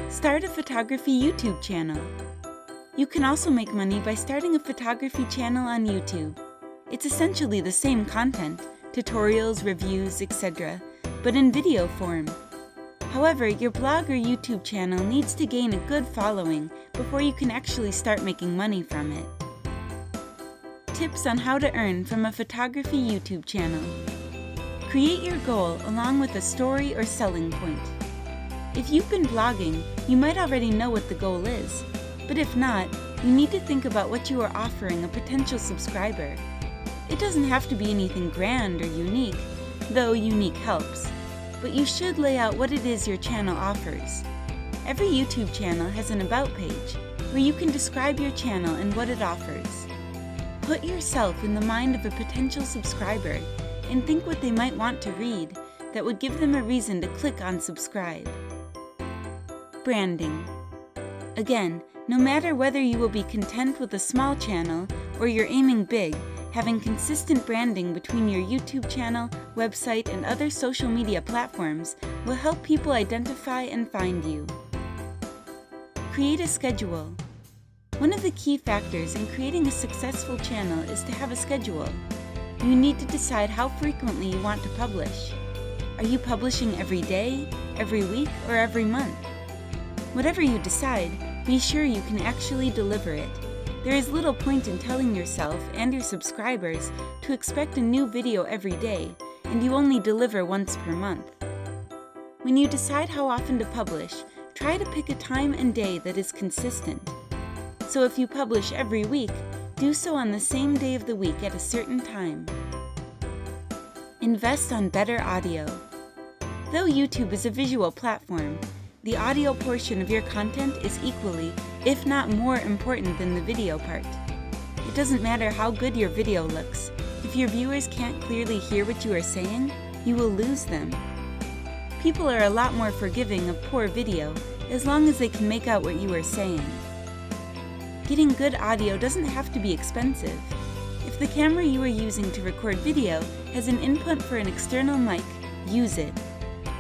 Start a photography YouTube channel. You can also make money by starting a photography channel on YouTube. It's essentially the same content, tutorials, reviews, etc., but in video form. However, your blog or YouTube channel needs to gain a good following before you can actually start making money from it. Tips on how to earn from a photography YouTube channel. Create your goal along with a story or selling point. If you've been blogging, you might already know what the goal is, but if not, you need to think about what you are offering a potential subscriber. It doesn't have to be anything grand or unique, though unique helps, but you should lay out what it is your channel offers. Every YouTube channel has an About page, where you can describe your channel and what it offers. Put yourself in the mind of a potential subscriber and think what they might want to read that would give them a reason to click on subscribe. Branding. Again, no matter whether you will be content with a small channel or you're aiming big, having consistent branding between your YouTube channel, website, and other social media platforms will help people identify and find you. Create a schedule. One of the key factors in creating a successful channel is to have a schedule. You need to decide how frequently you want to publish. Are you publishing every day, every week, or every month? Whatever you decide, be sure you can actually deliver it. There is little point in telling yourself and your subscribers to expect a new video every day, and you only deliver once per month. When you decide how often to publish, try to pick a time and day that is consistent. So if you publish every week, do so on the same day of the week at a certain time. Invest on better audio. Though YouTube is a visual platform, the audio portion of your content is equally, if not more important than the video part. It doesn't matter how good your video looks. If your viewers can't clearly hear what you are saying, you will lose them. People are a lot more forgiving of poor video as long as they can make out what you are saying. Getting good audio doesn't have to be expensive. If the camera you are using to record video has an input for an external mic, use it.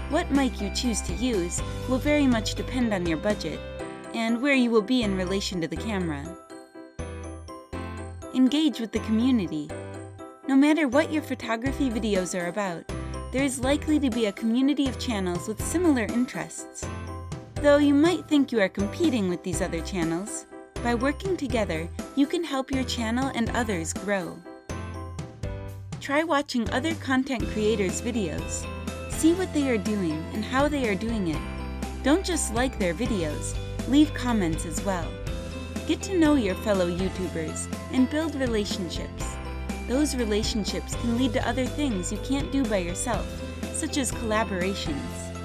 What mic you choose to use will very much depend on your budget and where you will be in relation to the camera. Engage with the community. No matter what your photography videos are about, there is likely to be a community of channels with similar interests. Though you might think you are competing with these other channels, by working together, you can help your channel and others grow. Try watching other content creators' videos. See what they are doing and how they are doing it. Don't just like their videos, leave comments as well. Get to know your fellow YouTubers and build relationships. Those relationships can lead to other things you can't do by yourself, such as collaborations.